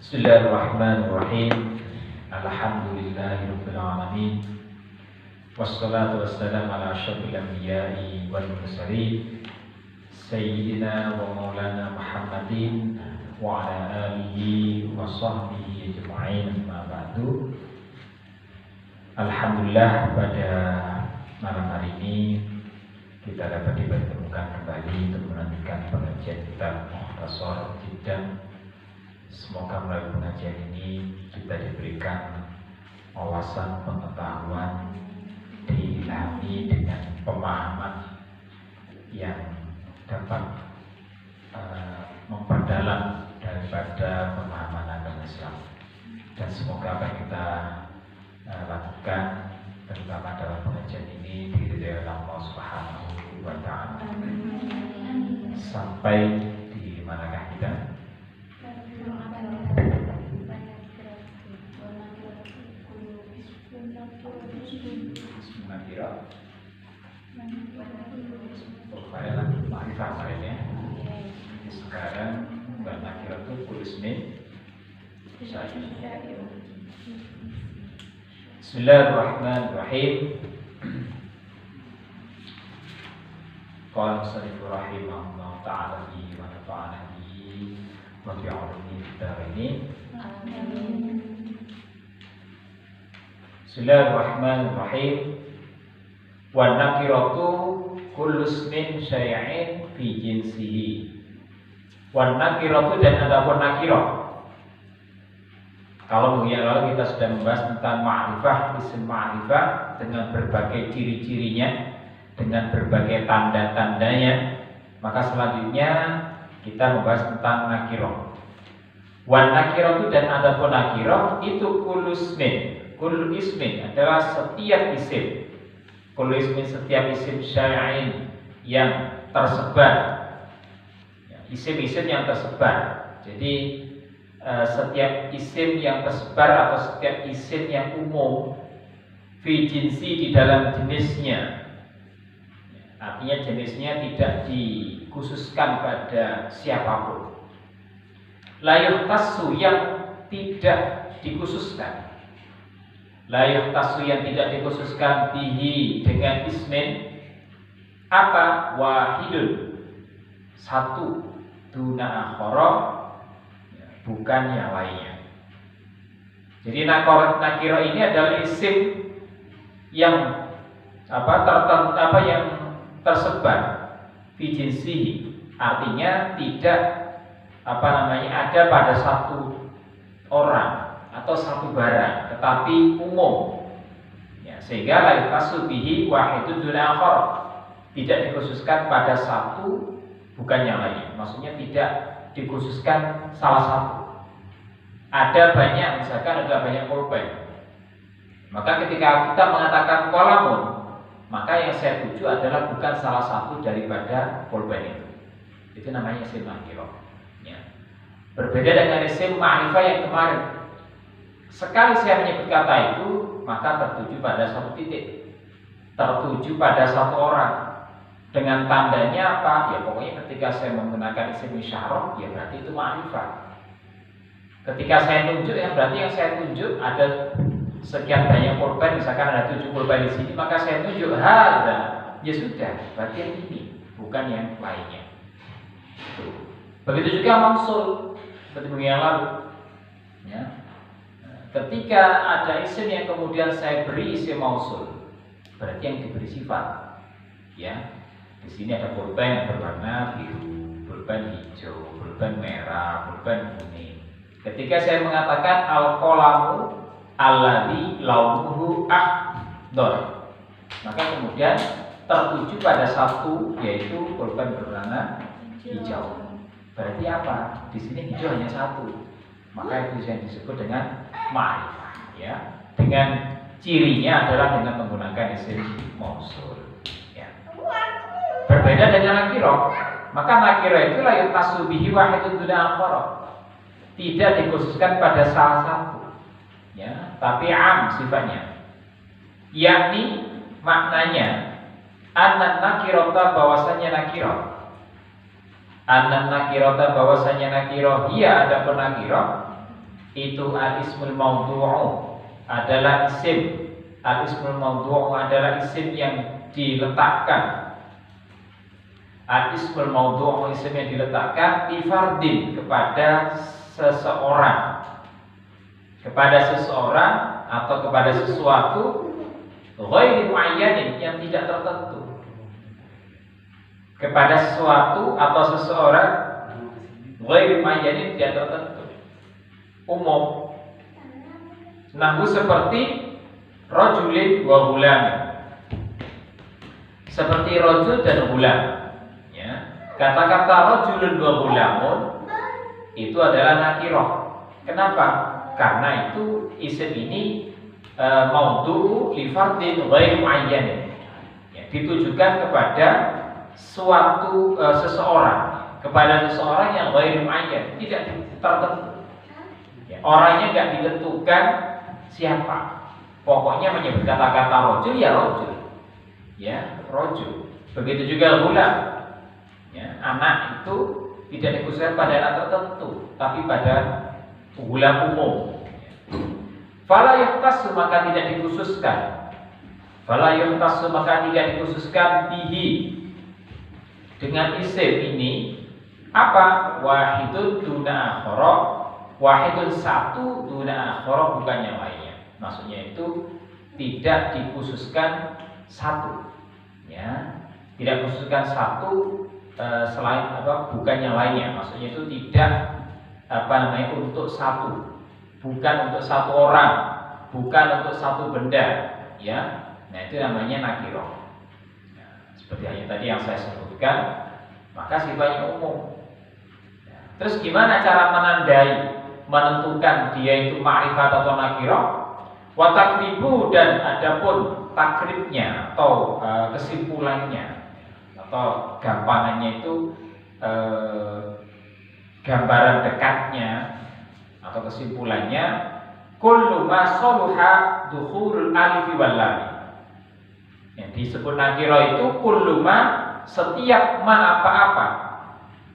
Bismillahirrahmanirrahim. Alhamdulillahirabbil alamin. Wassalatu wassalamu ala asyrofil anbiya'i wal mursalin sayyidina wa maulana Muhammadin wa ala alihi wa sahbihi ajma'in. Amma ba'du. Alhamdulillah, pada malam hari ini kita dapat dipertemukan kembali untuk melanjutkan pengajian kitab Mukhtasar Jiddan. Semoga melalui pengajian ini kita diberikan wawasan pengetahuan, diilhami dengan pemahaman yang dapat memperdalam daripada pemahaman agama Islam. Dan semoga apa yang kita lakukan terutama dalam pengajian ini diridhai Allah Subhanahu wa Ta'ala. Sampai di manakah kita? Sekarang nakirah itu kulismin. Bismillahirrahmanirrahim. Qala musannif rahimahullah ta'ala wa nafa'ana bihi wa bi'ulumihi fid dharain. Amin. Bismillahirrahmanirrahim. Wa nakiratu kullu ismin syai'in fi jinsihi. Wa nakiratu, dan adapun nakirah. Kalau minggu yang lalu kita sudah membahas tentang ma'rifah, isim ma'rifah dengan berbagai ciri-cirinya, dengan berbagai tanda-tandanya, maka selanjutnya kita membahas tentang nakirah. Wa nakiratu, dan adapun nakirah itu kullu ismin. Kullu ismin adalah setiap isim. Kullu ismin, setiap isim syai'in yang tersebar. Isim-isim yang tersebar. Jadi setiap isim yang tersebar atau setiap isim yang umum fi jinsi, di dalam jenisnya. Artinya jenisnya tidak dikhususkan pada siapapun. La yuhtassu, yang tidak dikhususkan. La yuhtassu, yang tidak dikhususkan bihi, dengan ismin. Apa? Wahidun, satu, duna akhara, bukan yang lainnya. Jadi nakirah ini adalah isim yang yang tersebar fi jinsihi, artinya tidak ada pada satu orang atau satu barang, tetapi umum. Ya, sehingga la yutasu bihi wahidun duna akhar, tidak dikhususkan pada satu bukan yang lainnya. Maksudnya tidak dikhususkan salah satu. Ada banyak, misalkan ada banyak pulpen. Maka ketika kita mengatakan qalamun, maka yang saya tuju adalah bukan salah satu daripada pulpen itu. Itu namanya isim nakirah. Ya. Berbeda dengan isim ma'rifah yang kemarin. Sekali saya menyebut kata itu, maka tertuju pada satu titik, tertuju pada satu orang. Dengan tandanya apa? Ya pokoknya ketika saya menggunakan isim isyarah, ya berarti itu ma'rifah. Ketika saya tunjuk, ya berarti yang saya tunjuk ada sekian banyak pulpen, misalkan ada 7 pulpen di sini, maka saya tunjuk hadza. Ya sudah, berarti yang ini, bukan yang lainnya. Begitu juga mausul, seperti minggu yang lalu. Ya. Ketika ada isim yang kemudian saya beri isim mausul, berarti yang diberi sifat. Ya. Di sini ada pulpen yang berwarna biru, pulpen hijau, pulpen merah, pulpen kuning. Ketika saya mengatakan al-qalamu alladzi launuhu akhdar, maka kemudian tertuju pada satu, yaitu pulpen berwarna hijau. Berarti apa? Di sini hijau hanya satu. Maka itu yang disebut dengan ma'rifah, ya. Dengan cirinya adalah dengan menggunakan isim mausul. Berbeda dengan nakirah. Maka nakirah itu la yutasu bihi wahidun duna akhara, tidak dikhususkan pada salah satu, ya, tapi am sifatnya. Yakni maknanya anan nakirata, bahwasanya nakirah. Anan nakirata, bahwasanya nakirah, ia ada penakirah itu al-ismul maudhu'u adalah isim. Al-ismul maudhu'u adalah isim yang diletakkan. Al-ismul maudhu'u isim yang diletakkan di fardin kepada seseorang. Kepada seseorang atau kepada sesuatu ghairi muayyanin yang tidak tertentu. Kepada sesuatu atau seseorang ghairi muayyanin tidak tertentu. Umum. Nahu seperti rajulin wa ghulam. Seperti rajul dan ghulam. Ya. Kata-kata rajulun wa ghulamun itu adalah nakirah. Kenapa? Karena itu isim ini maudhu li fardin ghairi muayyan. Ya, ditujukan kepada suatu seseorang, kepada seseorang yang ghairi muayyan, tidak tertentu. Ya, orangnya tidak ditentukan siapa. Pokoknya menyebut kata-kata rajul ya rajul. Ya, rajul. Begitu juga ghulam. Ya, anak itu tidak dikhususkan pada anak tertentu, tapi pada ghulam umum. Fala yuhtassu maka tidak dikhususkan. Fala yuhtassu maka tidak dikhususkan bihi dengan isim ini apa? Wahidun duna akhara. Wahidun satu duna akhara bukan yang lainnya. Maksudnya itu tidak dikhususkan satu. Ya, tidak khususkan satu selain bukan yang lainnya. Maksudnya itu tidak untuk satu, bukan untuk satu orang, bukan untuk satu benda, ya. Nah itu namanya nakirah. Nah, seperti yang tadi yang saya sebutkan, maka sifatnya umum. Nah, terus gimana cara menentukan dia itu ma'rifat atau nakirah? Wa takribu dan adapun takribnya atau kesimpulannya atau gampangannya itu gambaran dekatnya atau kesimpulannya kullu ma saluha dukhulul alif wal lam. Yang disebut nakirah itu kullu ma setiap ma apa-apa.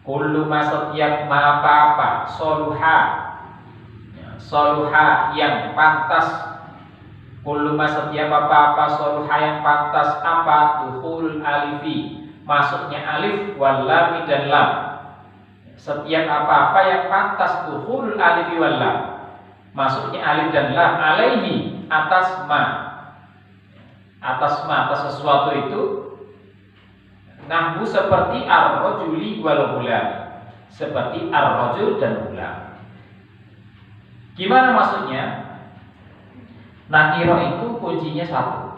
Kullu ma setiap ma apa-apa, saluha. Ya, saluha yang pantas. Kullu ma setiap apa-apa saluha yang pantas apa dukhulul alifi. Masuknya alif wal lam dan lam. Setiap apa-apa yang pantas dukhul alif wal lam, masuknya alif dan lam alaihi atas ma. Atas sesuatu itu nahwu seperti ar-rajuli wal ghulam. Seperti ar-rajul dan ghulam. Gimana maksudnya? Nakirah itu kuncinya satu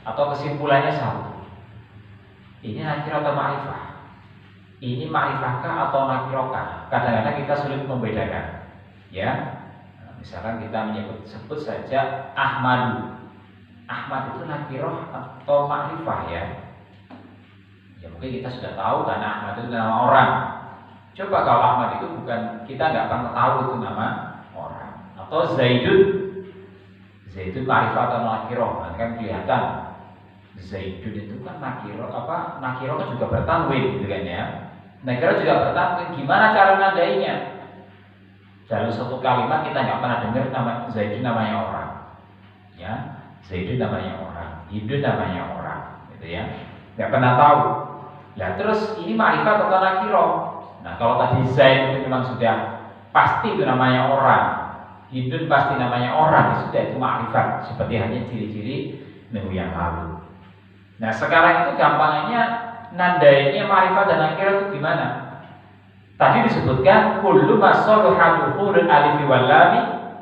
atau kesimpulannya satu. Ini nakirah atau ma'rifah? Ini ma'rifahkah atau nakirahkah? Kadang-kadang kita sulit membedakan. Ya, misalkan kita sebut saja Ahmadu. Ahmad itu nakirah atau ma'rifah ya? Ya mungkin kita sudah tahu karena Ahmad itu nama orang. Coba kalau Ahmad itu bukan, kita nggak pernah tahu itu nama orang. Atau Zaidun. Zaidun ma'rifah atau nakirah? Nanti kan kelihatan. Zaidun itu kan nakirah kan juga bertanwin gitu kan ya. Nakirah juga bertanwin. Gimana cara nandainya? Dalam satu kalimat kita nggak pernah dengar nama Zaidun namanya orang. Ya, Zaidun namanya orang, Hindun namanya orang, gitu ya. Nggak pernah tahu. Nah terus ini ma'rifat atau nakirah? Nah kalau tadi Zaid itu memang sudah pasti itu namanya orang, Hindun pasti namanya orang, sudah itu ma'rifat. Seperti hanya ciri-ciri minggu yang lalu. Nah sekarang itu gampangnya nandainya ma'rifat dan nakirah itu gimana? Tadi disebutkan kullu ma saluha dukhulul alif wal lam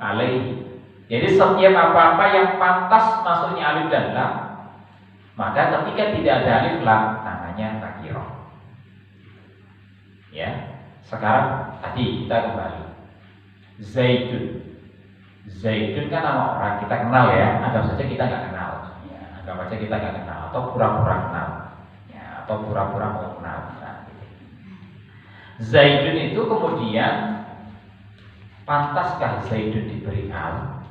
alaihi. Jadi setiap apa-apa yang pantas masuknya alif dan lam, maka ketika tidak ada alif lam namanya nakirah. Ya. Sekarang tadi kita kembali. Zaidun. Zaidun kan nama orang kita kenal ya, anggap saja kita nggak kenal. Anggap aja kita nggak kenal atau pura-pura kenal, ya, atau pura-pura mau kenal. Nah, Zaidun itu kemudian pantaskah Zaidun diberi al?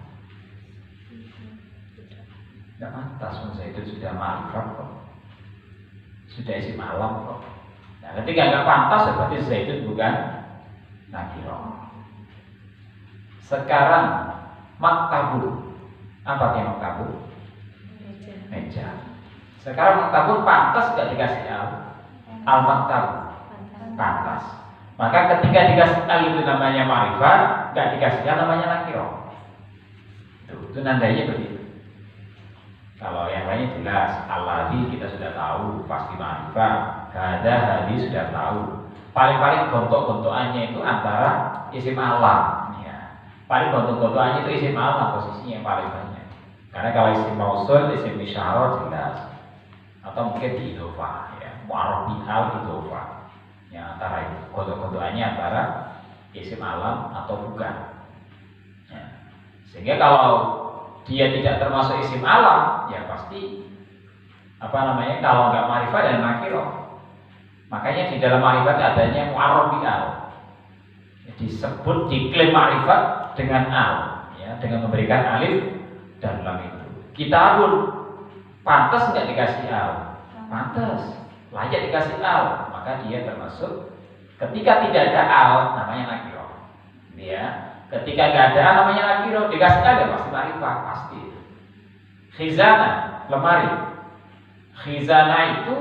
Tidak pantas, Zaidun sudah ma'rifat kok, sudah isim alam kok. Nah, ketika nggak pantas berarti Zaidun bukan nakirah. Sekarang maktabun. Apa artinya maktabun? Meja. Sekarang maktabun pantas gak dikasih al? Al-maktab pantas. Maka ketika dikasih al itu namanya ma'rifat, gak dikasih al namanya nakiro. Itu nandanya begitu. Kalau yang lainnya jelas, al-ladzi kita sudah tahu pasti ma'rifat, hadis sudah tahu. Paling-paling gontok-gontokannya itu antara isim alam. Ya. Paling gontok-gontokannya itu isim alam posisinya yang paling banyak. Karena kalau isim mausul, isim isyarah jelas. Atau mungkin di idhofah, ya, mu'arraf bi al-idhofah. Ya, antara itu gontok-gontokannya antara isim alam atau bukan. Ya. Sehingga kalau dia tidak termasuk isim alam, ya pasti kalau nggak ma'rifat dan nakiro. Makanya di dalam ma'rifat adanya mu'arraf bi al. Disebut diklaim ma'rifat dengan al, ya, dengan memberikan alif dan lam itu. Kitabun pantas nggak dikasih al? Pantas, layak dikasih al. Maka dia termasuk. Ketika tidak ada al, namanya nakiro. Ya. Ketika nggak ada al, namanya nakiro. Dikasih al ya pasti ma'rifat, pasti. Khizanah, lemari. Khizanah itu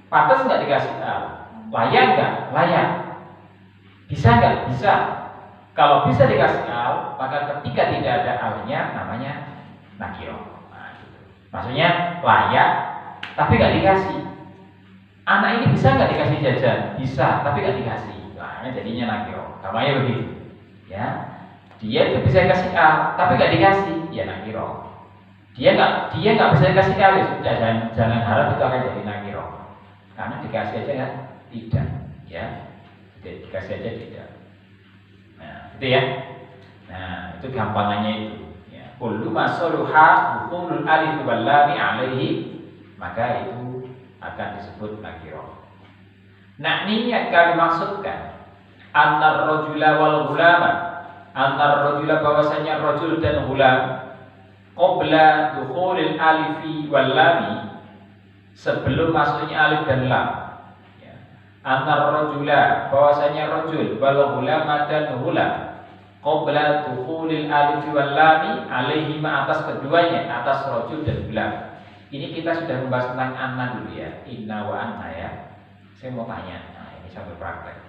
pantas nggak dikasih al? Layak nggak? Layak. Bisa nggak? Bisa. Kalau bisa dikasih al, maka ketika tidak ada alnya namanya nakiro. Nah, gitu. Maksudnya layak, tapi nggak dikasih. Anak ini bisa nggak dikasih jajan? Bisa, tapi nggak dikasih. Nah, jadinya nakiro. Namanya begitu. Ya, dia itu bisa dikasih al, tapi nggak dikasih. Ya nakiro. Dia nggak bisa dikasih al, ya sudah, jangan harap itu akan jadi nakiro. Karena dikasih aja kan tidak, ya. Dikasih aja tidak. Nah, itu ya. Nah, itu gampangannya itu. Ya. Kullu masoluha hukumul alif wal lam alaihi, maka itu akan disebut nakiro. Nah, ini yang kami maksudkan. Antar rojula wal gulama, antar rojula bahwasanya rojul dan gulam, qabla dukhulil alifi wal lami, sebelum masuknya alif dan lam. Antar rojula bahwasanya rojul wal gulama dan gulam qabla dukhulil alif wal lami alaihi ma atas keduanya, atas rojul dan gulam. Ini kita sudah membahas tentang anna dulu ya, inna wa anna ya. Saya mau tanya, nah ini sambil praktek.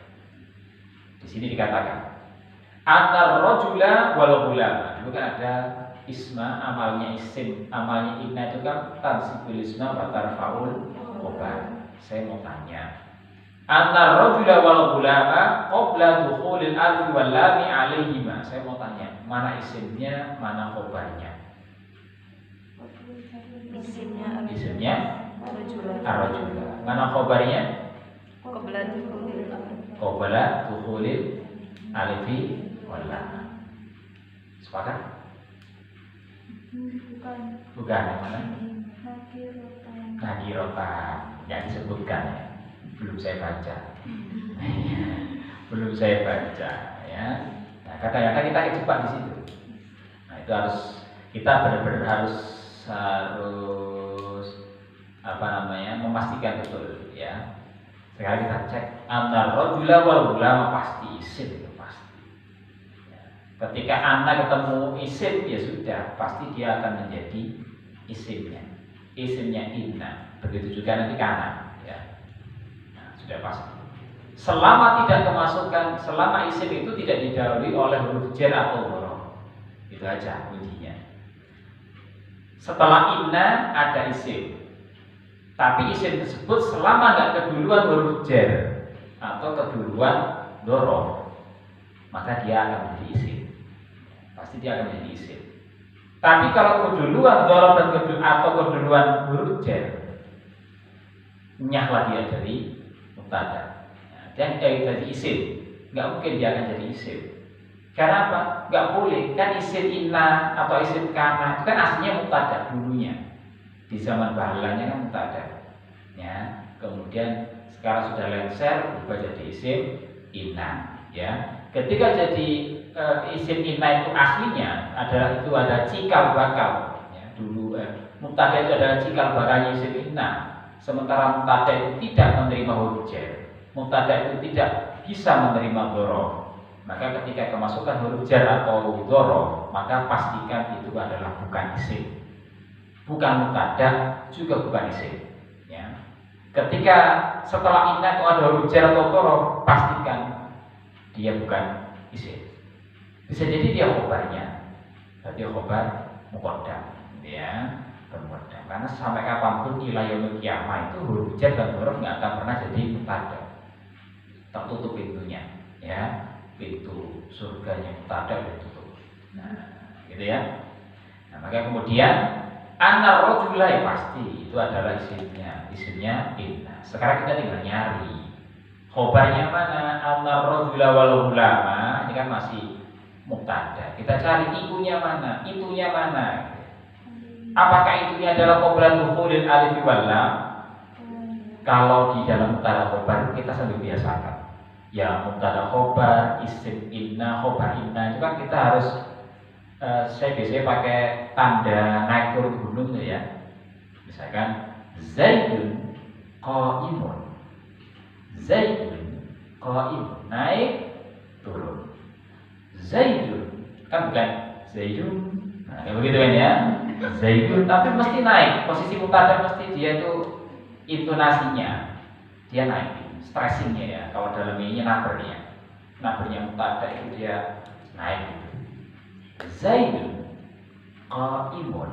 Di sini dikatakan antar rojula wal gulama. Dulu kan ada isma, amalnya isim, amalnya inna itu kan tansibul isma wa tarfaul khobar. Saya mau tanya, antar rojula wal gulama qabla dukhulil alif wal lami alaihima. Saya mau tanya, mana isimnya, mana khobarnya? Isimnya ar-rajula. Mana khobarnya? Qabla dukhulil alifi wal lam. Sepakat? Bukan yang mana? Nakirotan. Yang disebutkan ya. Belum saya baca. Belum saya baca ya. Nah, kadang-kadang kita kejebak di situ. Nah, itu kita benar-benar harus memastikan betul ya. Sekarang kita cek antar rojula wal gulama, pasti isim itu pasti. Ya. Ketika anak ketemu isim ya sudah pasti dia akan menjadi isimnya. Isimnya inna. Begitu juga nanti kana ya. Nah, sudah pasti. Selama isim itu tidak didahului oleh huruf jar atau dorof. Itu aja kuncinya. Setelah inna ada isim. Tapi isim tersebut selama nggak keduluan huruf jar atau keduluan dorof, maka dia akan menjadi isim. Pasti dia akan menjadi isim. Tapi kalau keduluan dorof dan keduluan huruf jar, nyahlah dia dari mubtada. Dan dari isim, nggak mungkin dia akan jadi isim. Karena apa? Nggak boleh. Kan isim inna atau isim kana itu kan aslinya mubtada dulunya. Di zaman bahalanya kan mubtada. Ya, kemudian sekarang sudah lengser berubah jadi isim inna. Ya, ketika jadi isim inna itu aslinya ada cikal bakal. Ya, dulu mubtada itu adalah cikal bakalnya isim inna. Sementara mubtada itu tidak menerima huruf jar. Mubtada itu tidak bisa menerima dorof. Maka ketika kemasukan huruf jar atau dzaraf, maka pastikan itu adalah bukan isim, bukan mubtada, juga bukan isim. Ya. Ketika setelah inna kalau ada huruf jar atau dzaraf, pastikan dia bukan isim. Bisa jadi dia khobarnya, berarti khobar muqaddam, ya, bermuqaddam. Karena sampai kapanpun ila yaumil qiyamah itu huruf jar dan dzaraf nggak akan pernah jadi mubtada. Tertutup pintunya, ya, pintu surganya mubtada ditutup. Nah, gitu ya. Nah, maka kemudian anar rajula ya pasti itu adalah isimnya inna. Sekarang kita tinggal nyari khobarnya mana, anar rajula wal ulama, ini kan masih mubtada. Kita cari itunya mana, itunya mana. Apakah itunya adalah qabla dukhulil alif wal lam? Kalau di dalam mubtada khobar kita sambil biasakan. Ya mubtada khobar, isim inna, khobar inna itu kan kita harus saya biasanya pakai tanda naik turun gunung tuh ya. Misalkan Zaidun qaimun. Zaidun qaimun, naik turun. Zaidun kan bukan Zaidun, nah kayak begitu kan ya. Zaidun tapi mesti naik, posisi mubtada mesti dia itu intonasinya dia naik, stressingnya ya. Kalau dalam ini nabernya mubtada itu dia naik gitu. Zaidun qaimun,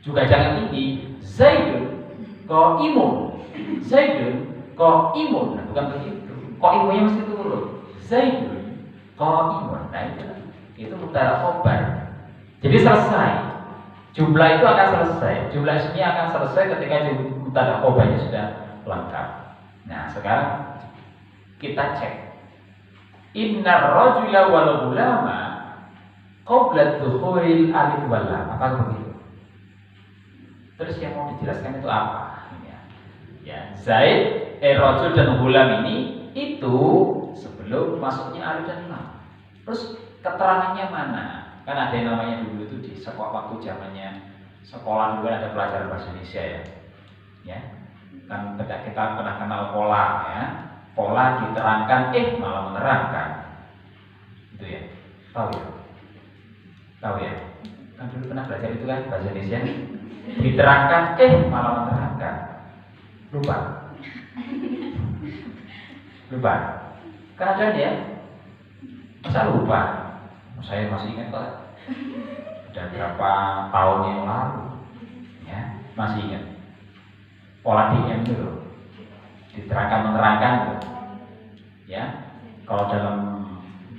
juga jangan tinggi. Zaidun qaimun, Zaidun qaimun, nah, bukan begitu. Qaimunnya mesti turun. Zaidun qaimun, nah itu mubtada khobar. Jadi selesai. Jumlah itu akan selesai. Jumlah isimnya akan selesai ketika mubtada khobarnya sudah lengkap. Nah, sekarang kita cek. Innar rajula wal ulama qabla dukhulil alif wal lam. Apa begitu? Terus yang mau dijelaskan itu apa? Ya, Zaid, rajul dan hulam ini itu sebelum masuknya alif dan lam. Terus keterangannya mana? Kan ada yang namanya dulu itu di sekolah waktu zamannya sekolah dulu ada pelajaran bahasa Indonesia ya. Ya. Kan kita pernah kenal pola ya. Pola diterangkan malah menerangkan. Itu ya. Tahu ya? Tahu ya? Kan dulu pernah belajar itu kan bahasa Indonesia. Diterangkan malah menerangkan. Lupa. Kadang ya. Masa lupa? Saya masih ingat kok. Udah berapa tahun yang lalu, ya masih ingat. Pola DM dulu, diterangkan menerangkan, ya. Kalau dalam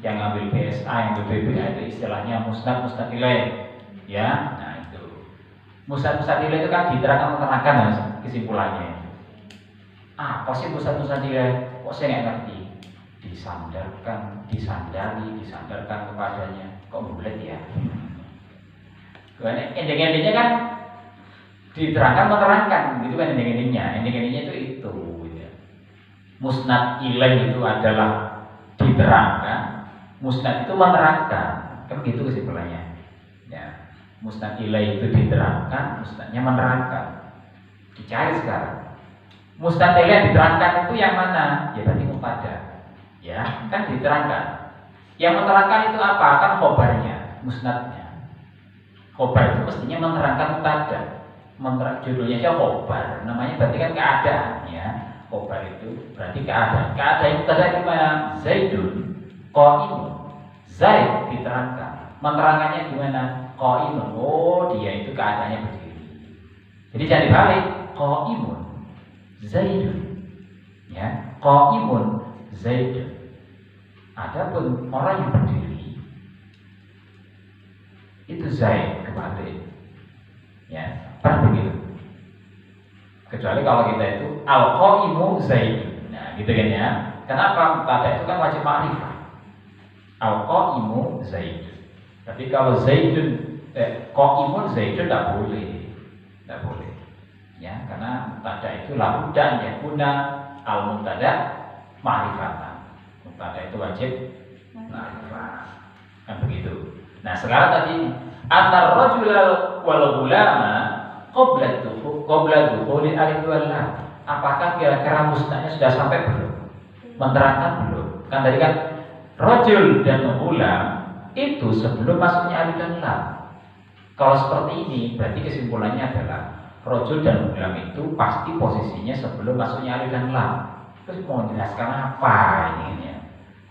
yang ngambil PSA, yang BPBA itu istilahnya musnad ilaih, ya. Nah itu musnad ilaih itu kan diterangkan menerangkan kesimpulannya. Apa sih musnad ilaih? Kok saya nggak ngerti? Disandarkan kepadanya. Kok bulat ya? Ending-endingnya kan diterangkan menerangkan, gitu kan ending-endingnya. Ending-endingnya itu gitu ya. Musnad ilaih itu adalah diterangkan, musnad itu menerangkan. Kan gitu kesimpulannya. Ya. Musnad ilaih itu diterangkan, musnadnya menerangkan. Dicari sekarang. Musnad ilaih diterangkan itu yang mana? Ya berarti mubtada. Ya, kan diterangkan. Yang menerangkan itu apa? Kan khobarnya, musnadnya. Khobar itu mestinya menerangkan mubtada. Judulnya aja khobar. Namanya berarti kan keadaan ya. Khobar itu berarti keadaan. Keadaan itu tadi gimana? Zaidun qaimun. Zaid diterangkan. Menerangkannya gimana? Qaimun. Oh, dia itu keadaannya berdiri. Jadi jangan dibalik. Qaimun Zaidun. Ya, qaimun Zaidun. Adapun orang yang berdiri itu Zaid kembali, ya, pernah begitu. Kecuali kalau kita itu al-qaimu Zaidun, nah gitu kan ya. Kenapa? Mubtada itu kan wajib ma'rifah. Al-qaimu Zaidun. Tapi kalau Zaidun, qaimun Zaidun tidak boleh, ya, karena mubtada itu labudda ya guna al-mubtada ma'rifatan. Mubtada itu wajib ma'rifah. Kan begitu. Nah, sekarang tadi antar rajula wal ulama qabla dukhulil alif wal lam. Apakah kira-kira musnadnya sudah sampai belum? Menerangkan belum? Kan tadi kan rojul dan ghulam itu sebelum masuknya alif dan lam. Kalau seperti ini berarti kesimpulannya adalah rojul dan ghulam itu pasti posisinya sebelum masuknya alif dan lam. Terus mau menjelaskan apa ini ya?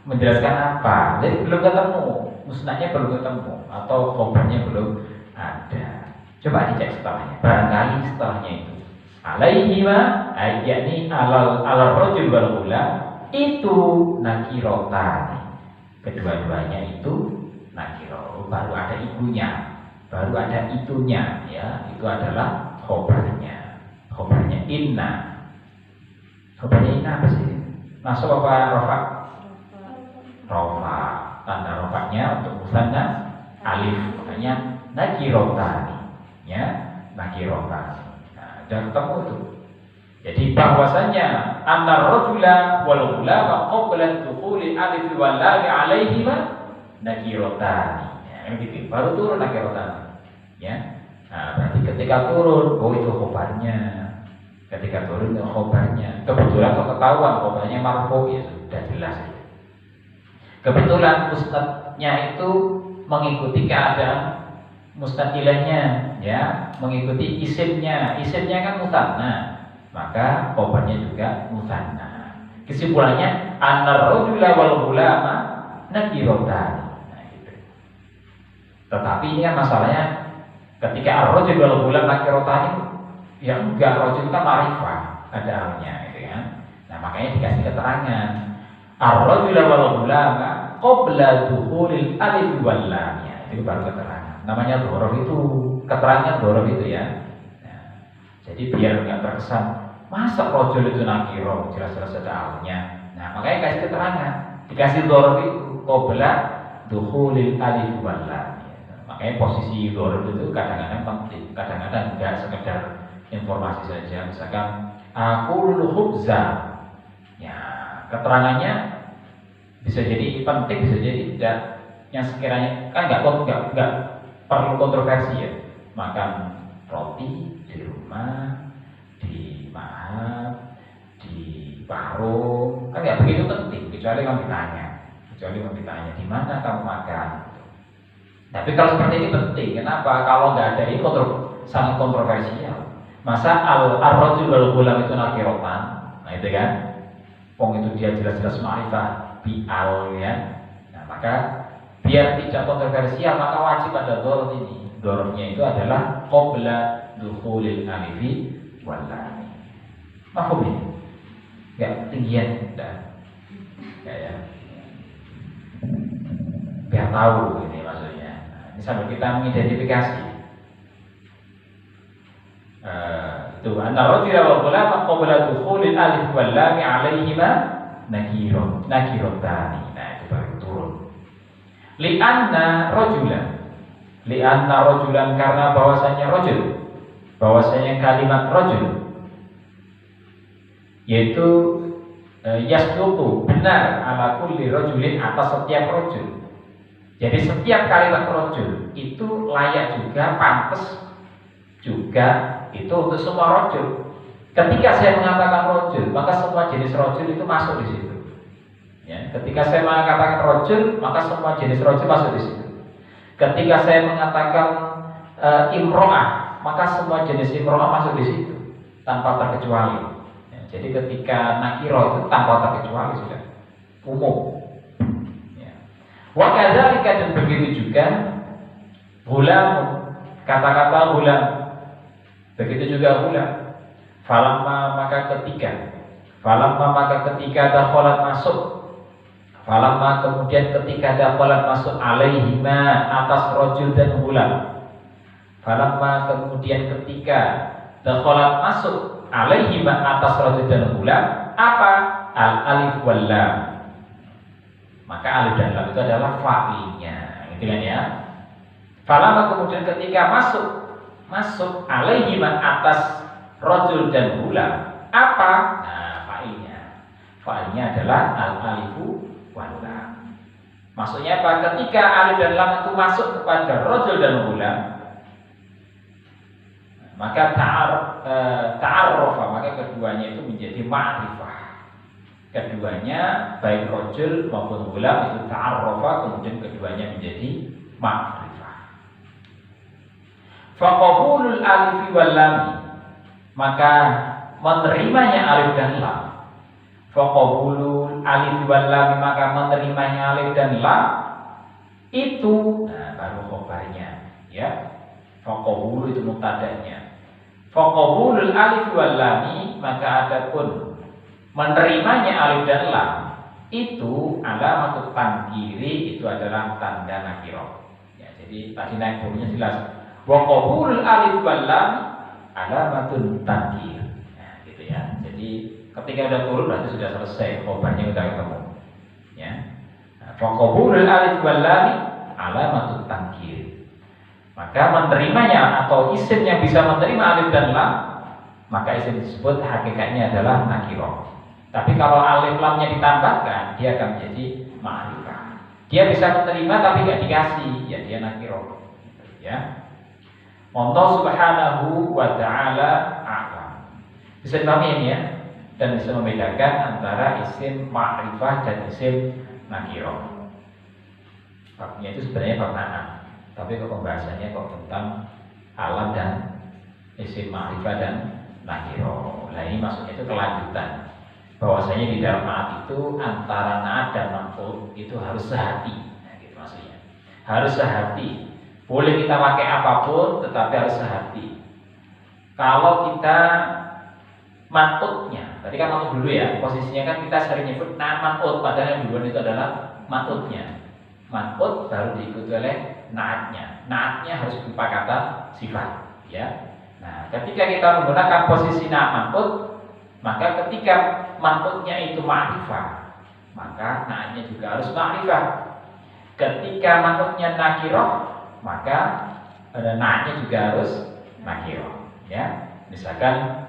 Menjelaskan apa? Jadi belum ketemu, musnahnya belum ketemu atau khobarnya belum ada. Coba dicek setelahnya. Barangkali setelahnya itu alaihi ma yakni alal rojul wal ghulam itu nakirotani. Kedua-duanya itu nakiro, baru ada ibunya, baru ada itunya, ya, itu adalah khobarnya. Khobarnya inna. Khobarnya inna apa sih? Masuk apa rofa? Rofa. Tanda rofanya untuk musanna alif, makanya nakirotani, ya, nakirotani. Nah, sudah ketemu tuh. Jadi bahwasanya annar rajula wal ghulama qabla dukhuli alif wal lam alaihima nakirotani. Ya, gitu. Baru turun nakirotani. Ya. Nah, berarti ketika turun, oh itu khobarnya. Ketika turun itu khobarnya. Kebetulan kok ketahuan khobarnya marfu, ya sudah jelas. Kebetulan mustadnya itu mengikuti keadaan mustad ilahnya, ya, mengikuti isimnya. Isimnya kan mutanna, maka khobarnya juga mutanna. Kesimpulannya annar rajula wal ghulama nakiratan. Nah, gitu. Tetapi ini kan masalahnya ketika ar-rajul wal ghulam nakiratan, ya enggak, rajul kan ma'rifah, ada alnya gitu kan. Nah, makanya dikasih keterangan ar-rajul wal ghulama qabla dukhulil alif wal lam. Ya, itu baru keterangan. Namanya dzaraf itu, keterangan dzaraf itu ya. Nah, jadi biar enggak terkesan masa rojul itu nakiro, jelas-jelas ada alnya. Nah, makanya kasih keterangan, dikasih dzaraf itu qabla dukhulil alif wal lam. Makanya posisi dzaraf itu kadang-kadang penting, kadang-kadang enggak sekedar informasi saja. Misalkan aqul khubza. Ya, keterangannya bisa jadi penting, bisa jadi tidak. Yang sekiranya kan enggak perlu kontroversi ya. Makan roti di rumah, di mahal, di warung, kan nggak begitu penting, kecuali kamu ditanya di mana kamu makan. Tapi kalau seperti ini penting, kenapa? Kalau nggak ada ini sangat kontroversial. Masa ar-rajul wal ghulam itu nakirotan, nah itu kan, wong itu dia jelas-jelas ma'rifah bi'al ya. Nah, maka biar tidak kontroversial, maka wajib ada dzaraf ini. Dzarafnya itu adalah qabla dukhulil alifi wal lam. Paham ya? Enggak tinggian dah. Ya. Biar tahu ini maksudnya. Nah, ini sambil kita mengidentifikasi. Itu antara rajul wal ghulam qabla dukhulil alif wal lam alaihima nakirotani. Nah, itu baru turun. Li'anna rajulan karena bahwasanya kalimat rajul yaitu yasduqu benar ala kulli rajulin atas setiap rajul. Jadi setiap kalimat rajul itu layak juga, pantas juga itu untuk semua rajul. Ketika saya mengatakan rajul, maka semua jenis rajul itu masuk di situ. Ya, ketika saya mengatakan rajul, maka semua jenis rajul masuk di situ. Ketika saya mengatakan imro'ah, maka semua jenis imro'ah masuk di situ tanpa terkecuali. Ya, jadi ketika nakiro itu tanpa terkecuali sudah umum. Ya. Wa kadzalika, dan begitu juga ghulam, kata-kata ghulam, begitu juga ghulam. Falamma maka ketika dakhalat masuk. Falamma kemudian ketika dakhalat masuk alaihima atas rajul dan ghulam. Falamma kemudian ketika dakhalat masuk alaihima atas rajul dan ghulam, apa? Al alif wal lam. Maka alif dan lam itu adalah fa'ilnya, gitu kan ya. Falamma kemudian ketika masuk alaihima atas rajul dan ghulam, apa? Nah, fa'ilnya adalah al alifu wal lam. Maksudnya apa? Ketika alif dan lam itu masuk kepada rajul dan ghulam, maka ta'arrafa, maka keduanya itu menjadi ma'rifah. Keduanya baik rojul maupun gulam itu ta'arrafa, kemudian keduanya menjadi ma'rifah. Faqabulul alif wal lam, maka menerimanya alif dan lam. Faqabulul alif wal lam, maka menerimanya alif dan lam itu, nah baru khobarnya ya. Faqabul itu mubtada'nya. Faqabulul alif wal lam, maka adapun menerimanya alif dan lam itu alamatut tangkiri, itu adalah tanda nakirah. Ya, jadi tadi naik turunnya jelas. Wa qabulul alif wal lam alamatun tangkir. Nah, gitu ya. Jadi ketika udah turun berarti sudah selesai, khobarnya udah ketemu. Ya. Nah, wa qabulul alif wal lam alamatun tangkir. Maka menerimanya atau isim yang bisa menerima alif dan lam, maka isim disebut hakikatnya adalah nakirah. Tapi kalau alif lamnya ditambahkan, dia akan menjadi ma'rifah. Dia bisa menerima tapi nggak dikasih, ya dia nakirah. Ya. Allah Subhanahu wa taala a'lam. Bisa dipahami ini ya, dan bisa membedakan antara isim ma'rifah dan isim nakirah. Babnya itu sebenarnya bab na'am, tapi kok pembahasannya kok tentang alam dan isim ma'rifah dan nakirah. Nah ini maksudnya itu kelanjutan. Bahwasanya di dalam naat itu antara naat dan maf'ul itu harus sehati, nah, gitu maksudnya. Harus sehati. Boleh kita pakai apapun, tetapi harus sehati. Kalau kita matutnya, tadi kan matut dulu ya, posisinya kan kita sering nyebut matut, padahal yang duluan itu adalah matutnya. Matut baru diikuti oleh naatnya. Naatnya harus berupa kata sifat, ya. Nah, ketika kita menggunakan posisi naat matut, maka ketika matutnya itu ma'rifah, maka naatnya juga harus ma'rifah. Ketika matutnya nakirah, maka naatnya juga harus nakirah. Ya, misalkan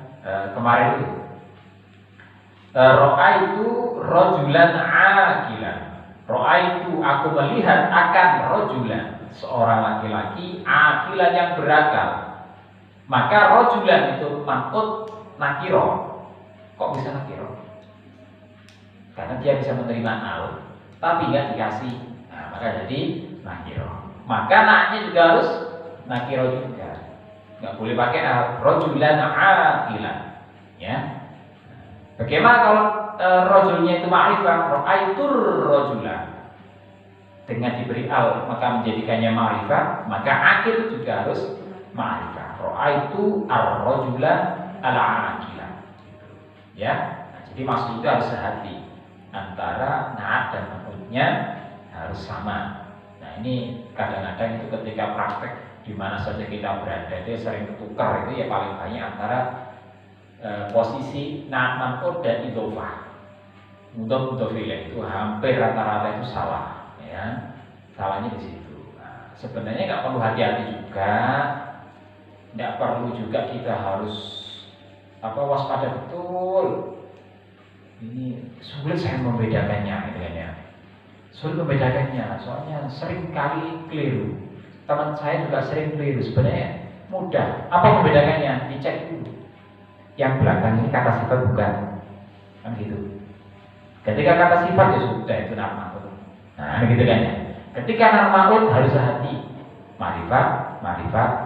kemarin itu ra'aitu rajulan aqilan. Ra'aitu, aku melihat akan rajulan, seorang laki-laki aqilan yang berakal. Maka rajulan itu matut nakirah. Kok bisa nakirah? Karena dia bisa menerima al, tapi nggak dikasih. Nah, maka jadi nakirah. Maka naatnya juga harus nakirah juga. Nggak boleh pakai rajulan aqilan. Ya. Bagaimana kalau rajulnya itu ma'rifah? Ra'aitur rajulan. Dengan diberi al maka menjadikannya ma'rifah, maka akil juga harus ma'rifah. Ra'aitu ar-rajulan al-aqilan. Ya, nah, jadi maksud itu harus sehati antara naat dan maf'ulnya harus sama. Nah ini kadang-kadang itu ketika praktek di mana saja kita berada itu sering ketukar, itu ya paling banyak antara posisi naat maf'ul dan idhofah. Mudhof ilaih itu hampir rata-rata itu salah, ya. Salahnya di situ. Nah, sebenarnya nggak perlu hati-hati juga, nggak perlu juga kita harus waspada betul. Ini sulit saya membedakannya, gitu kan ya. Sulit membedakannya, soalnya sering kali keliru. Teman saya juga sering keliru. Sebenarnya mudah. Apa membedakannya? Dicek dulu. Yang belakang ini kata sifat bukan, kan gitu. Ketika kata sifat ya sudah itu nama ma'ruf. Nah, begitu kan ya. Ketika nama ma'ruf harus hati. Ma'rifah,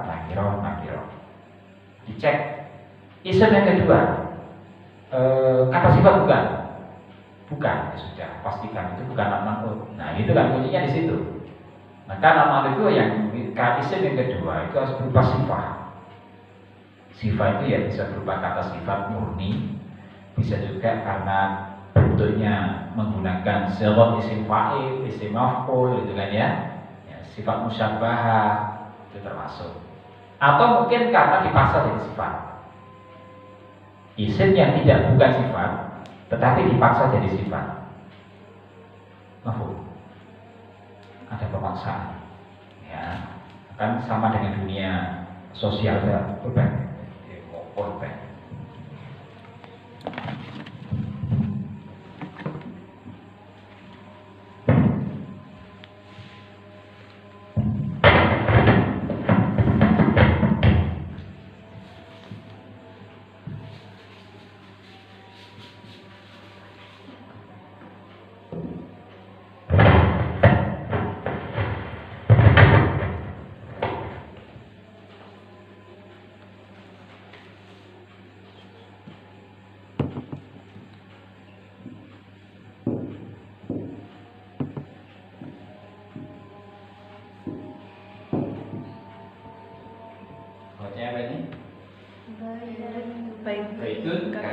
nakirah. Dicek. Isim yang kedua, kata sifat bukan, ya sudah pastikan itu bukan nama ma'ruf. Nah itu kan kuncinya di situ. Maka nama itu yang isim yang kedua itu harus berupa sifat. Sifat itu ya bisa berupa kata sifat murni, bisa juga karena bentuknya menggunakan sigat isim fa'il, isim maf'ul, gitu kan ya. Sifat musyabbahah itu termasuk. Atau mungkin karena dipaksa jadi sifat. Isim yang bukan sifat, tetapi dipaksa jadi sifat. Mafhum? Ada pemaksaan. Ya, kan sama dengan dunia sosial ya, korban.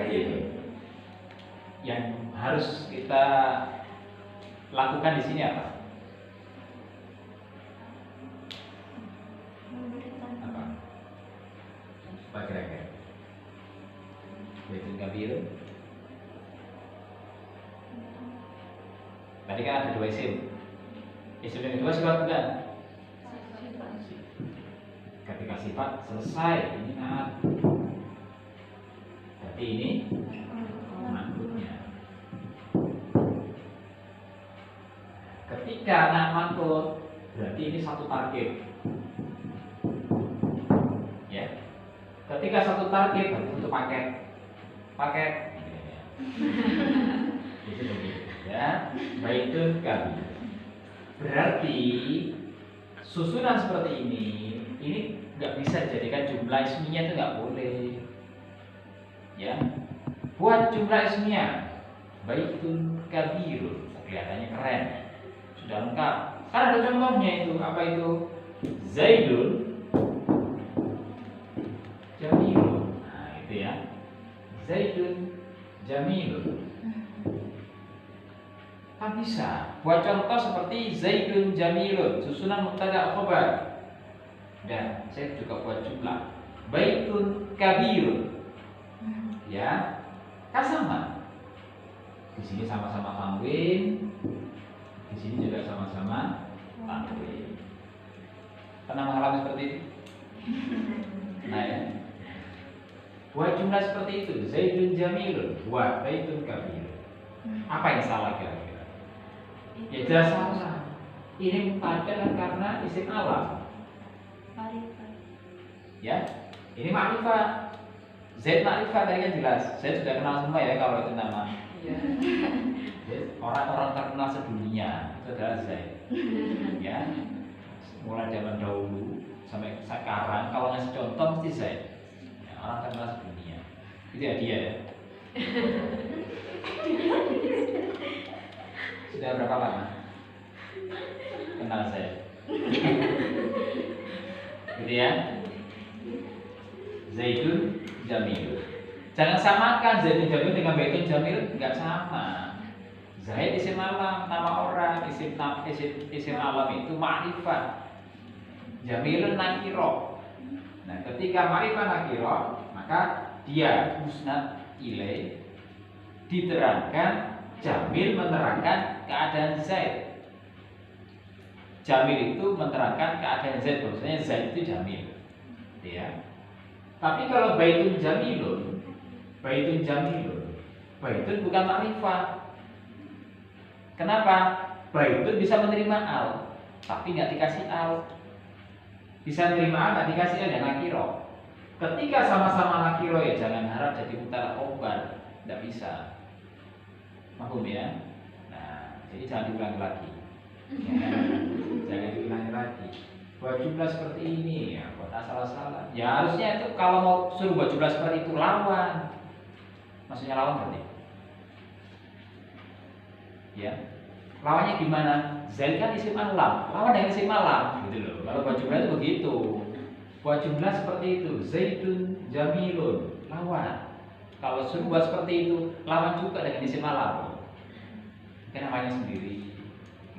Gitu. Yang harus kita lakukan di sini apa? Apa? Apa kira-kira? Baitun kabir. Tadi kan ada 2 isim. Isim yang kedua sifat bukan? Ketika sifat selesai, ini naat. Berarti ini manqutnya. Ketika naat manqut, berarti ini satu tarkib. Ya. Ketika satu tarkib berarti untuk paket. Itu begitu. Ya, baitun kabir. Berarti susunan seperti ini nggak bisa dijadikan jumlah isminya, itu nggak boleh. Ya, buat jumlah isminya baitun kabir, kelihatannya keren, sudah lengkap. Kan ada contohnya itu, apa itu? Zaidun jamilun. Nah itu ya, Zaidun jamilun. Kan bisa buat contoh seperti Zaidun jamilun, susunan mubtada khobar. Dan saya juga buat jumlah baitun kabirun. Ya, kan sama. Di sini sama-sama tanwin, di sini juga sama-sama tanwin. Pernah mengalami seperti itu? Nah ya, buat jumlah seperti itu, Zaidun jamilun, buat baitun kabirun. Apa yang salah kira-kira? Ya jelas salah. Ini mubtada karena isim alam. Ya, ini ma'rifat. Zaid ma'rifat tadi kan jelas. Saya sudah kenal semua ya kalau itu nama. Iya. Orang-orang terkenal sedunia itu adalah Zaid. Ya, mulai zaman dahulu sampai sekarang kalau ngasih contoh mesti Zaid. Ya, orang terkenal sedunia. Itu ya dia ya. Sudah berapa lama kenal saya? Gitu ya. Zaidun jamil. Jangan samakan Zaidun jamil dengan baitun jamil, enggak sama. Zaid isim alam, nama orang, isim alam itu ma'rifat. Jamilun nakiro. Nah, ketika ma'rifat nakiro, maka dia musnad ilaih diterangkan. Jamil menerangkan keadaan Zaid. Jamil itu menerangkan keadaan Zaid, maksudnya Zaid itu jamil. Ya. Tapi kalau baitun jamilun, baitun bukan ma'rifat. Kenapa? Baitun bisa menerima al, tapi nggak dikasih al. Bisa menerima al, nggak dikasih al, dan nakiro. Ketika sama-sama nakiro ya jangan harap jadi mubtada khobar, nggak bisa. Mahum ya. Nah, jadi jangan diulangi lagi. Ya, jangan diulangi lagi. Buat jumlah seperti ini ya, buat asal-asalan. Ya harusnya itu kalau mau suruh buat jumlah seperti itu lawan. Maksudnya lawan berarti. Ya. Lawannya gimana? Zaid kan isim alam. Lawan dengan isim alam gitu loh. Kalau buat jumlah itu begitu. Buat jumlah seperti itu, Zaidun jamilun, lawan. Kalau suruh buat seperti itu, lawan juga dengan isim alam. Kan namanya sendiri,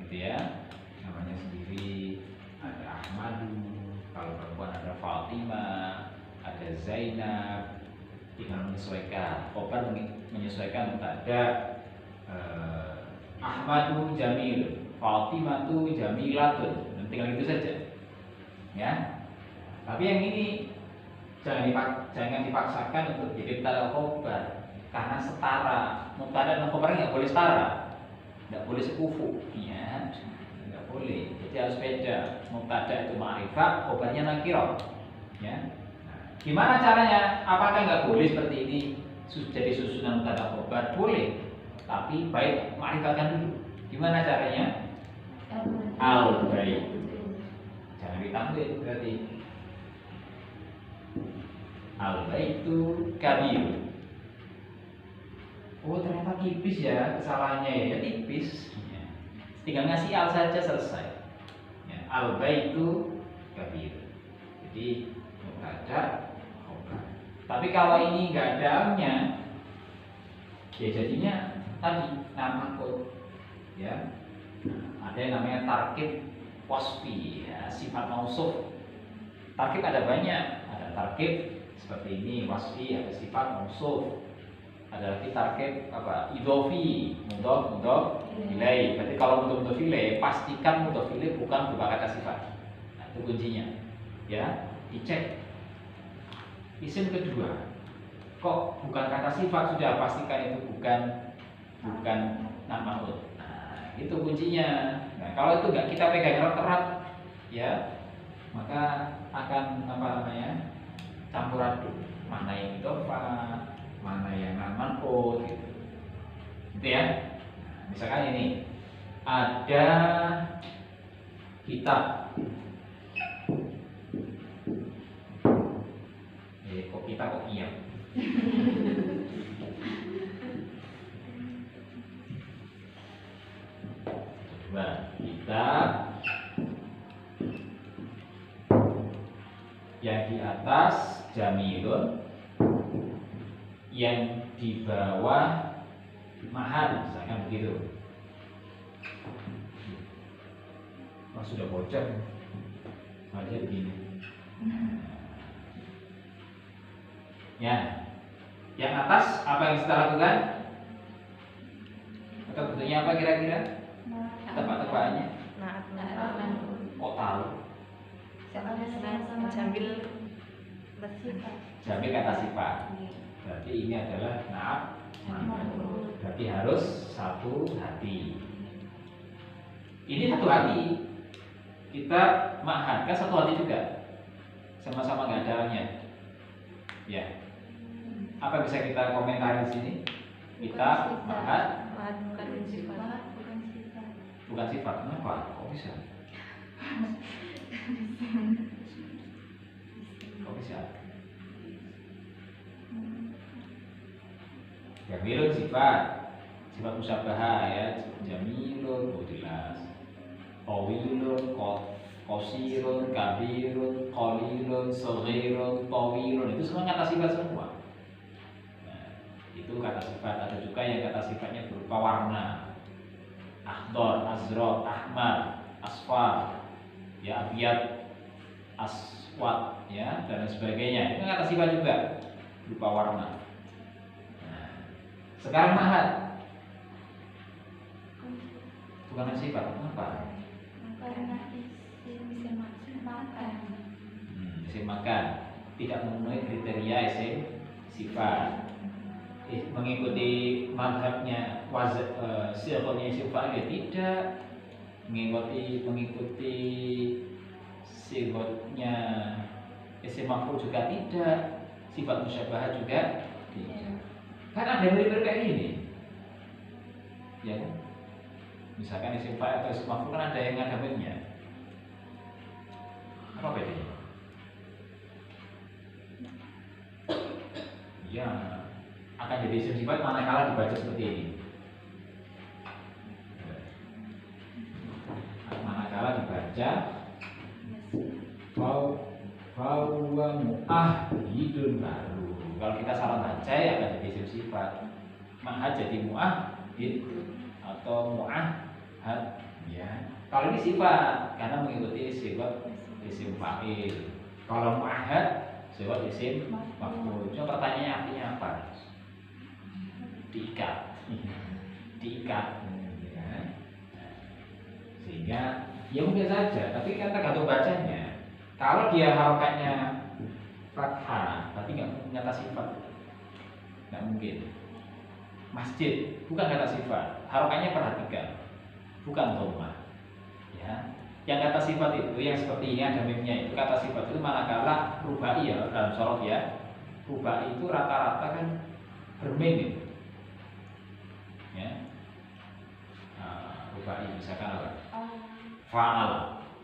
gitu ya. Namanya sendiri. Ada Ahmadu, kalau perempuan ada Fatimah, ada Zainab. Tinggal menyesuaikan. Khobar menyesuaikan mubtada. Ahmadu jamil, Fatimatu jamilatun. Tinggal itu saja. Ya. Tapi yang ini jangan dipaksakan untuk jadi mubtada khobar karena setara. Mubtada dan khobar nggak boleh setara. Tidak boleh sekufu, ya, tidak boleh. Jadi harus beda. Mubtada itu ma'rifat, khobarnya nakiro. Ya. Nah, gimana caranya? Apakah nggak boleh seperti ini? Jadi susunan mubtada khobar boleh, tapi baik ma'rifatkan dulu. Gimana caranya? Al baik. Jangan ditambah berarti. Al baitu kabir. Oh ternyata tipis ya kesalahannya ya, tipis. Ya. Tinggal ngasih al saja selesai. Ya. Al baitu kabir. Jadi mubtada khobar. Tapi kalau ini nggak ada alnya, Ya jadinya tadi nama kod ya. Ada yang namanya tarkib wasfi ya, sifat mausuf. Tarkib ada banyak, ada tarkib seperti ini wasfi, ada sifat mausuf. Ada lagi tarkib apa? Idhofi, mudhof ilaih. Berarti kalau mudhof ilaih pastikan mudhof ilaih bukan berupa kata sifat. Nah, itu kuncinya. Ya, dicek. Isim kedua, kok bukan kata sifat, sudah pastikan itu bukan nama ud. Nah, itu kuncinya. Nah, kalau itu nggak kita pegang erat-erat, ya, maka akan apa namanya campur aduk. Mana yang idhofah, mana yang non-man'ut gitu. Gitu ya. Nah, misalkan ini ada kitab. Kok kita kok iya? Kedua, kitab yang di atas jamilun, yang di bawah mahal, misalkan begitu. Oh, sudah bocor, aja begini. Ya, yang atas apa yang kita lakukan? Atau bentuknya apa kira-kira? Tebak-tebakannya? Kok tahu? Jamil kata sifat. Berarti ini adalah naat. Berarti harus satu hati. Ini satu hati. Kita ma'had kan satu hati juga. Sama-sama nggak ada nya. Ya. Apa bisa kita komentari di sini? Kita ma'had bukan sifat. Kenapa? Kok bisa? Kok bisa? Jamilun sifat musyabahah ya. Jamilun jelas. Tawilun, qasirun, kabirun, qalilun, shaghirun, tawilun, itu semua kata sifat semua. Nah, itu kata sifat. Ada juga yang kata sifatnya berupa warna. Akhdar, azraq, ahmar, asfar, ya, abyad, aswad, ya, dan sebagainya. Itu kata sifat juga berupa warna. Nah, sekarang mahad bukan sifat, kenapa? Karena isim makan tidak memenuhi kriteria isim sifat. Mengikuti mazhabnya sifatnya isim fa'il tidak, mengikuti sifatnya isim maf'ul juga tidak, sifat musyabahah juga tidak. Kan ada mirip-mirip kayak gini, ya kan? Misalkan isim fa'il atau isim maf'ul kan ada yang ada miripnya. Apa bedanya? Ya, akan jadi isim sifat manakala dibaca seperti ini. Manakala dibaca bahwa mu'ahidun baru. Kalau kita salah baca ya akan jadi isim sifat. Ma'had jadi mu'ahid atau mu'ahad, ya. Kalau ini sifat karena mengikuti sifat isim fa'il. Kalau mu'ahad sifat isim maf'ul. Cuma pertanyaannya artinya apa? Diikat, ya. Sehingga ya mungkin saja, tapi kan tergantung bacanya. Kalau dia harokatnya fathah, berarti nggak kata sifat, nggak mungkin. Masjid bukan kata sifat, harokatnya perhatikan, bukan dhammah, ya. Yang kata sifat itu yang seperti ini ada mimnya itu kata sifat itu manakala rubai ya dalam shorof ya. Rubai itu rata-rata kan bermim itu. Ya. Rubai misalkan apa?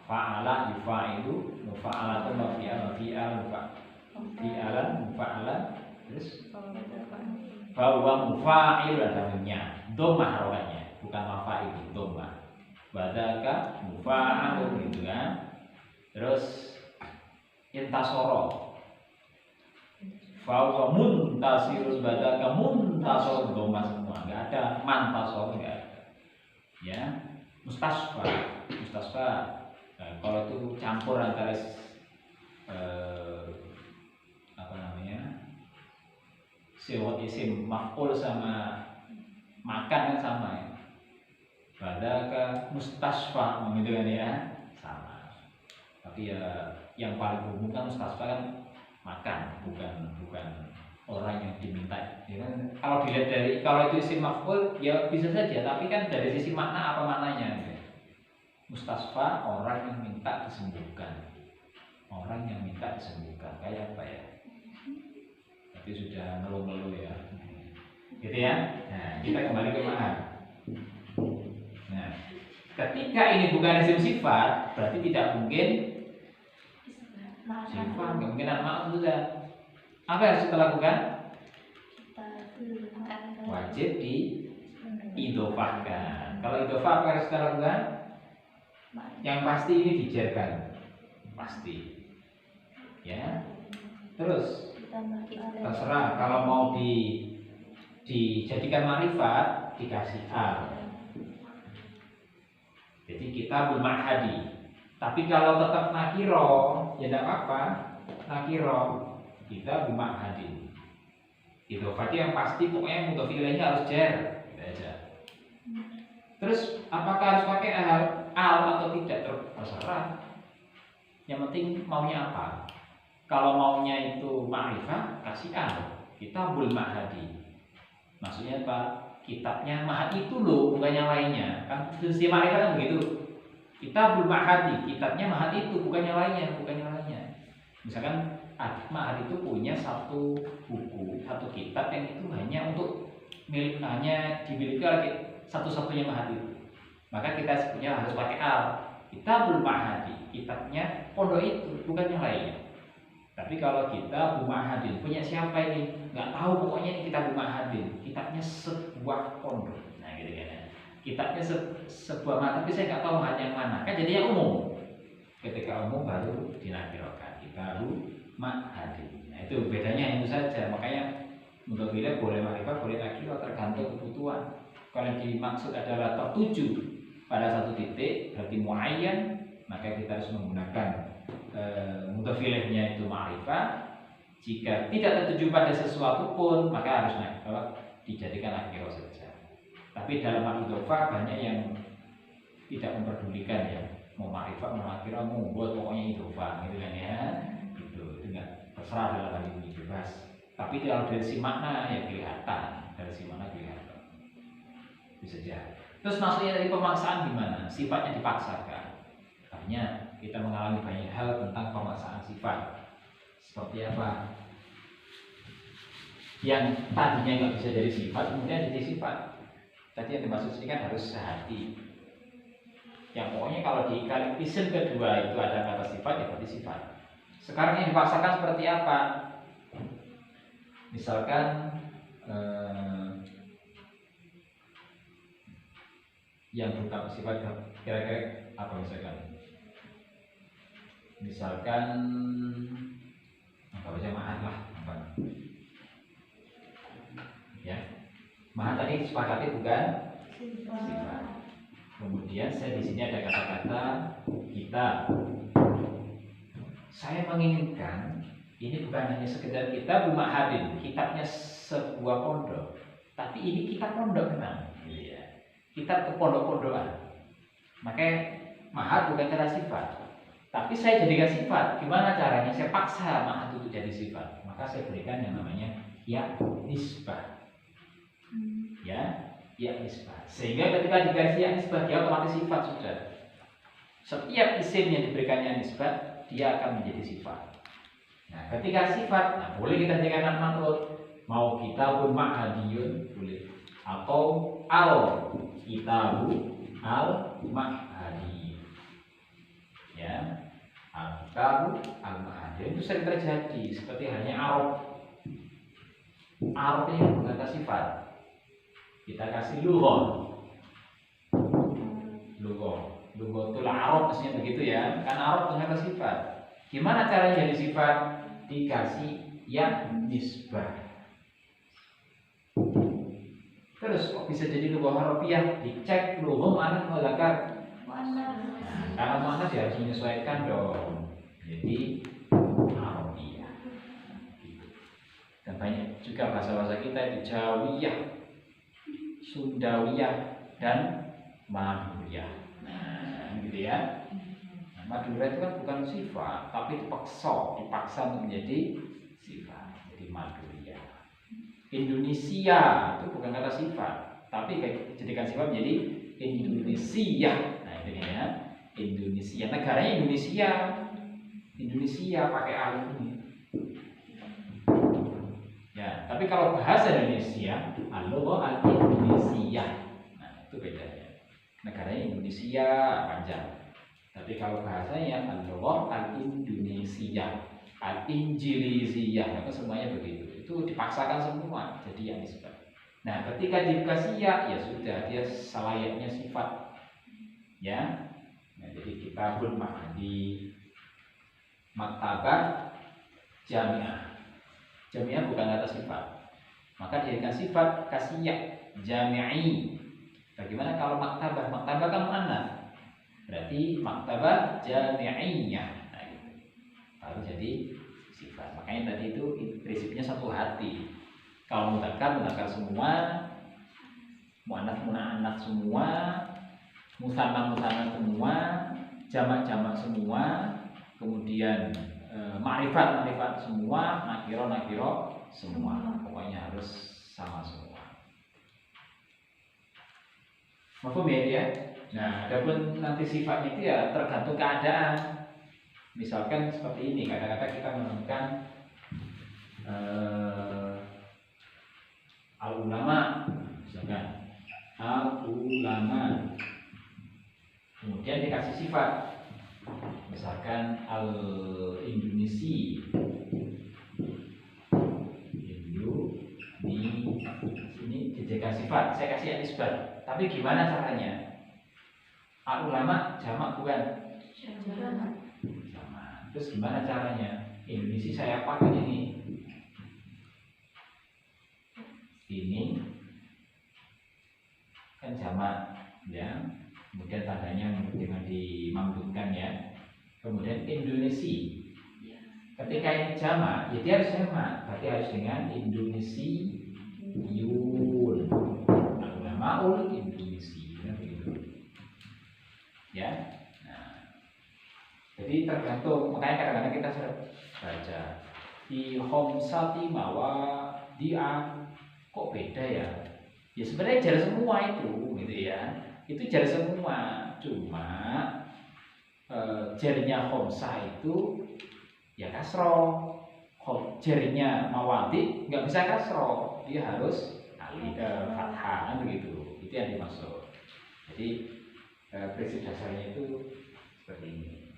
Fa'ala yufa'ilu, mufa'alatun mafi'alan, mufa'alan, terus bahwa mufa'il ada mimnya, dhammah harokatnya, bukan mafa'il, dhammah. Badaka mufa'alun gitu kan. Terus intasoro Fauqa muntasirun badaka muntasor doma semua, nggak ada mantasor, nggak ada. Ya, mustasfa. Kalau itu campur antara apa namanya, siwat isim maf'ul sama makan kan sama ya. Badaka mustasfa gitu kan ya, sama. Tapi ya yang paling umum kan mustasfa kan makan, bukan orang yang diminta. Ya kan? Kalau dilihat dari, kalau itu isim maf'ul ya bisa saja, tapi kan dari sisi makna apa maknanya gitu. Mustasfa orang yang minta disembuhkan. Orang yang minta disembuhkan kayak apa ya? Tapi sudah ngeluh-ngeluh ya. Gitu ya. Nah, kita kembali ke mana? Nah, ketika ini bukan isim sifat, berarti tidak mungkin sifat, nggak mungkin nama sudah. Apa yang harus kita lakukan? Wajib diidofahkan. Kalau idofah apa yang harus kita lakukan? Yang pasti ini dijarkan, pasti. Ya. Terus terserah kalau mau dijadikan ma'rifat dikasih al. Jadi kita bermahadi. Tapi kalau tetap nakiro, ya tidak apa-apa. Nakiro kita bermahadi. Idofah yang pasti pokoknya mudhof ilaihnya harus jar, gitu aja. Terus apakah harus pakai al atau tidak terserah. Yang penting maunya apa? Kalau maunya itu ma'rifah, kasih al. Kita bul ma'hadi. Maksudnya apa? Kitabnya ma'had itu loh, bukan yang lainnya. Kan fungsi ma'rifah kan begitu. Kita bul ma'hadi, kitabnya ma'had itu, bukan yang lainnya. Misalkan ma'had itu punya satu buku, satu kitab yang itu hanya untuk hanya dimiliki oleh satu-satunya ma'had itu. Maka kita sebutnya harus pakai al. Kita bul ma'hadi, kitabnya pondok itu, bukan yang lainnya. Tapi kalau kita Bumahadin punya siapa ini? Nggak tahu, pokoknya ini kita Bumahadin. Kitabnya sebuah pondok. Nah gitu kan. Kitabnya sebuah mata, tapi saya nggak tahu mahad yang mana. Kan jadi yang umum. Ketika umum baru dinakirkan. Kita Bumahadin. Nah itu bedanya itu saja. Makanya untuk bila boleh ma'rifah, boleh nakirah, tergantung kebutuhan. Kalau yang dimaksud adalah tertuju pada satu titik, berarti muayyan, maka kita harus menggunakan mudhof ilaihnya itu ma'rifah. Jika tidak tertuju pada sesuatu pun, maka harus dijadikan nakirah saja. Tapi dalam idofah banyak yang tidak memperdulikan ya, mau ma'rifah mau nakirah mau buat pokoknya idofah gitu kan ya, gitu. Dengan terserah dalam hal ini bebas. Tapi kalau dari si makna ya kelihatan, bisa saja. Terus maksudnya dari pemaksaan gimana? Sifatnya dipaksakan. Artinya kita mengalami banyak hal tentang pemaksaan sifat. Seperti apa? Yang tadinya nggak bisa jadi sifat, kemudian jadi sifat. Tadi yang dimaksud ini kan harus sehati. Yang pokoknya kalau di kalimat isim kedua itu ada kata sifat, ya berarti sifat. Sekarang yang dipaksakan seperti apa? Misalkan yang bukan sifat, kira-kira apa misalkan? Misalkan apa saja mahad lah, apa? Ya, mahad tadi sepakati bukan sifat. Kemudian saya di sini ada kata-kata kita. Saya menginginkan ini bukan hanya sekedar kita Bumahadin, kitabnya sebuah pondok, tapi ini kitab pondok memang, gitu ya. Kitab kepondok-pondokan. Makanya mahad bukan cara sifat. Tapi saya jadikan sifat. Gimana caranya? Saya paksa mahad itu jadi sifat. Maka saya berikan yang namanya ya nisbah. Ya nisbah. Sehingga ketika digaris ya nisbah, dia otomatis sifat sudah. Setiap isim yang diberikannya nisbah, dia akan menjadi sifat. Nah, ketika sifat, nah boleh kita jadikan man'ut. Mau kitabun ma'hadiyun boleh. Atau al kitabu al ma'hadi. Ya, al-kitabu al-ma'hadi itu sering terjadi seperti halnya Arab. Arab ini bukan kata sifat. Kita kasih lughah. Lughatul Arab maksudnya begitu ya. Kan Arab bukan kata sifat. Gimana caranya jadi sifat? Dikasih ya nisbah. Terus kok bisa jadi lugah Arabiyah? Dicek lugah muannats muzakkar. Karena muannats ya harus menyesuaikan dong. Jadi Arabiyah. Dan banyak juga bahasa-bahasa kita itu Jawiyah, Sundawiyah, dan Maduriyah. Nah, gitu ya. Nah, Maduriyah itu kan bukan sifat, tapi dipaksa untuk menjadi sifat. Jadi Maduriyah. Indonesia itu bukan kata sifat, tapi dijadikan sifat menjadi Indonesia. Nah, itu ya. Indonesia, negaranya Indonesia. Indonesia pakai alif ini. Ya, tapi kalau bahasa Indonesia, al-lugha al-Indonesia. Nah, itu bedanya. Negaranya Indonesia panjang. Tapi kalau bahasanya al-lugha al-Indonesia, al-Injiliziyah, itu semuanya begitu. Itu dipaksakan semua jadi yang nisbah. Nah, ketika dikasih ya sudah dia selayaknya sifat. Ya. Nah, jadi kita pun di maktabah jamiah. Jamiah bukan kata sifat. Maka dijadikan sifat kasiyah jami'i. Bagaimana kalau maktabah? Maktabah kan mana? Berarti maktabah jami'iyah. Nah, gitu. Baru jadi sifat. Makanya tadi itu prinsipnya satu hati. Kalau mudzakkar semua, muannats semua, musanna semua, jamak semua, kemudian ma'rifat semua, nakiro semua. Pokoknya harus sama semua. Mafhum ya? Nah, adapun nanti sifatnya itu ya tergantung keadaan. Misalkan seperti ini, kadang-kadang kita menemukan al-ulama, misalkan al-ulama, kemudian dikasih sifat, misalkan al-Indonesi, ini dijadikan sifat, saya kasih nisbah. Tapi gimana caranya? Al-ulama jamak bukan? Jamak. Terus gimana caranya? Indonesia saya pakai ini. Ini kan jamak, ya. Kemudian tandanya dengan dimamdukan ya. Kemudian Indonesia. Ketika ini jamak, ya dia harus jamak. Berarti harus dengan Indonesia yun. Ulamaul Indonesia gitu. Ya. Nah, jadi tergantung. Makanya kadang-kadang kita sering baca di homsati mawa dia kok beda ya? Ya sebenarnya jar semua itu, gitu ya. Itu jar semua. Cuma jarnya homsa itu ya kasro. Jarnya mawati nggak bisa kasro, dia harus fathah begitu. Itu yang dimaksud. Jadi prinsip dasarnya itu seperti ini.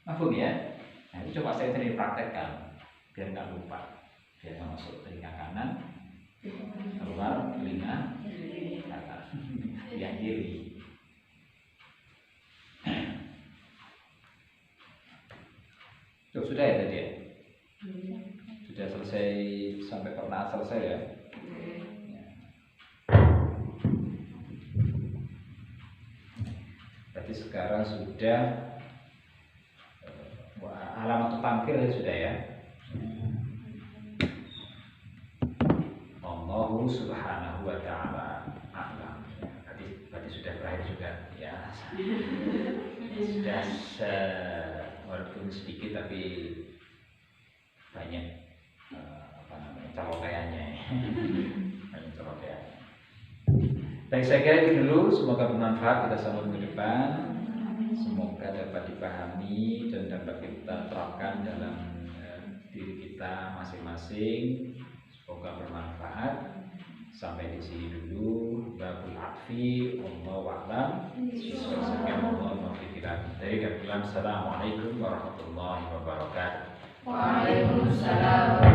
Mafhum ya? Nah, itu coba saya sering praktekkan biar nggak lupa. Biar nggak masuk telinga kanan, keluar telinga kanan, yang kiri. Sudah ya tadi ya? Sudah selesai sampai pernah selesai ya? Berarti sekarang sudah alamat tampil ya sudah ya. Allah Subhanahu wa ta'ala a'lam. Berarti sudah berakhir juga ya. Sudah walaupun sedikit tapi banyak calokaiannya. Banyak calokaiannya. Baik, saya kira itu dulu. Semoga bermanfaat. Kita sambung ke depan. Semoga dapat dipahami dan dapat kita terapkan dalam diri kita masing-masing. Semoga bermanfaat. Sampai di sini dulu. Babul Afi, wallahu a'lam. Assalamualaikum warahmatullahi wabarakatuh. Waalaikumsalam.